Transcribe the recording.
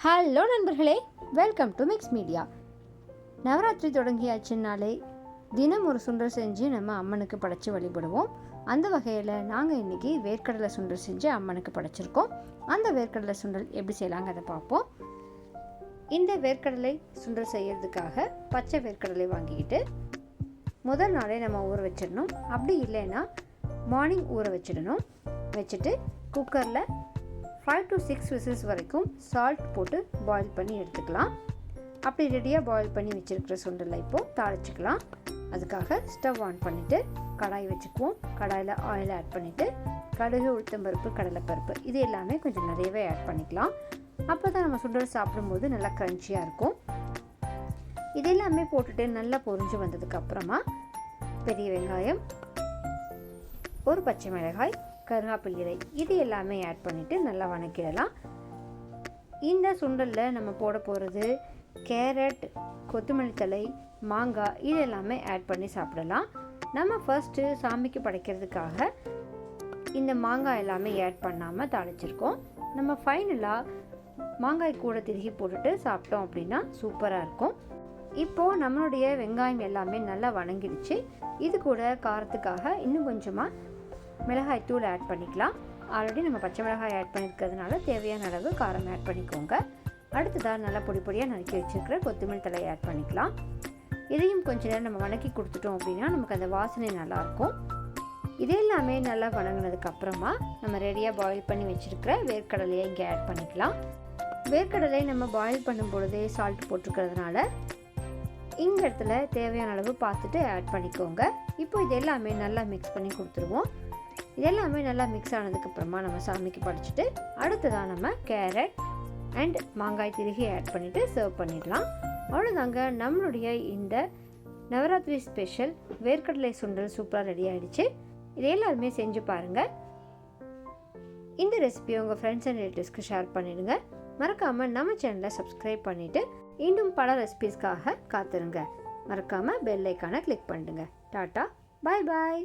Hello நண்பர்களே, welcome to mix media. Navaratri தொடங்கியாச்சுனாலே தினம் ஒரு சுண்டல் செஞ்சு நம்ம அம்மனுக்கு படைச்சி வழிபடுவோம். அந்த வகையில் நாங்கள் இன்றைக்கி வேர்க்கடலை சுண்டல் செஞ்சு அம்மனுக்கு படைச்சிருக்கோம். அந்த வேர்க்கடலை சுண்டல் எப்படி செய்யலாங்க அதை பார்ப்போம். இந்த வேர்க்கடலை சுண்டல் செய்கிறதுக்காக பச்சை வேர்க்கடலை வாங்கிக்கிட்டு முதல் நாளே நம்ம ஊற வச்சிடணும். அப்படி இல்லைன்னா மார்னிங் ஊற வச்சுட்டு குக்கரில் 5 to 6 விசில்ஸ் வரைக்கும் சால்ட் போட்டு பாயில் பண்ணி எடுத்துக்கலாம். அப்படி ரெடியாக பாயில் பண்ணி வச்சுருக்கிற சுண்டலை இப்போது தாளிச்சிக்கலாம். அதுக்காக ஸ்டவ் ஆன் பண்ணிவிட்டு கடாய் வச்சுக்குவோம். கடாயில் ஆயில் ஆட் பண்ணிவிட்டு கடுகு, உளுத்தம்பருப்பு, கடலைப்பருப்பு இது எல்லாமே கொஞ்சம் நிறையவே ஆட் பண்ணிக்கலாம். அப்போ தான் நம்ம சுண்டல் சாப்பிடும்போது நல்லா க்ரன்ச்சியாக இருக்கும். இது எல்லாமே போட்டுட்டு நல்லா பொரிஞ்சு வந்ததுக்கப்புறமா பெரிய வெங்காயம், ஒரு பச்சை மிளகாய், கருவேப்பிலை இது எல்லாமே ஆட் பண்ணிவிட்டு நல்லா வணக்கிடலாம். இந்த சுண்டலில் நம்ம போட போகிறது கேரட், கொத்தமல்லி தழை, மாங்காய் இது எல்லாமே ஆட் பண்ணி சாப்பிடலாம். நம்ம ஃபர்ஸ்ட்டு சாமிக்கு படைக்கிறதுக்காக இந்த மாங்காய் எல்லாமே ஆட் பண்ணாமல் தாளிச்சிருக்கோம். நம்ம ஃபைனலாக மாங்காய் கூட திருகி போட்டுட்டு சாப்பிட்டோம் அப்படின்னா சூப்பராக இருக்கும். இப்போது நம்மளுடைய வெங்காயம் எல்லாமே நல்லா வணங்கிடுச்சு. இது கூட காரத்துக்காக இன்னும் கொஞ்சமாக மிளகாய் தூள் ஆட் பண்ணிக்கலாம். ஆல்ரெடி நம்ம பச்சை மிளகாய் ஆட் பண்ணியிருக்கிறதுனால தேவையான அளவு காரம் ஆட் பண்ணிக்கோங்க. அடுத்ததாக நல்லா பொடி பொடியாக நறுக்கி வச்சுருக்கிற கொத்தமல்லி தழையை ஆட் பண்ணிக்கலாம். இதையும் கொஞ்சம் நேரம் நம்ம வணக்கி கொடுத்துட்டோம் அப்படின்னா நமக்கு அந்த வாசனை நல்லாயிருக்கும். இது எல்லாமே நல்லா வணங்கினதுக்கப்புறமா நம்ம ரெடியாக பாயில் பண்ணி வச்சுருக்கிற வேர்க்கடலையை இங்கே ஆட் பண்ணிக்கலாம். வேர்க்கடலை நம்ம பாயில் பண்ணும் பொழுதே சால்ட் போட்டிருக்கிறதுனால இந்த இடத்துல தேவையான அளவு பார்த்துட்டு ஆட் பண்ணிக்கோங்க. இப்போ இது எல்லாமே நல்லா மிக்ஸ் பண்ணி கொடுத்துருவோம். இதெல்லாமே நல்லா மிக்ஸ் ஆனதுக்கப்புறமா நம்ம சாமிக்கு படைச்சிட்டு அடுத்ததாக நம்ம கேரட் அண்ட் மாங்காய் திருகி ஆட் பண்ணிவிட்டு சர்வ் பண்ணிடலாம். அவ்வளோதாங்க, நம்மளுடைய இந்த நவராத்திரி ஸ்பெஷல் வேர்க்கடலை சுண்டல் சூப்பராக ரெடி ஆகிடுச்சு. இது எல்லாருமே செஞ்சு பாருங்கள். இந்த ரெசிபியை உங்கள் ஃப்ரெண்ட்ஸ் அண்ட் ரிலேட்டிவ்ஸ்க்கு ஷேர் பண்ணிவிடுங்க. மறக்காமல் நம்ம சேனலை சப்ஸ்கிரைப் பண்ணிவிட்டு இன்னும் பல ரெசிபீஸ்க்காக காத்துருங்க. மறக்காமல் பெல் ஐக்கானை கிளிக் பண்ணிடுங்க. டாட்டா, பாய் பாய்.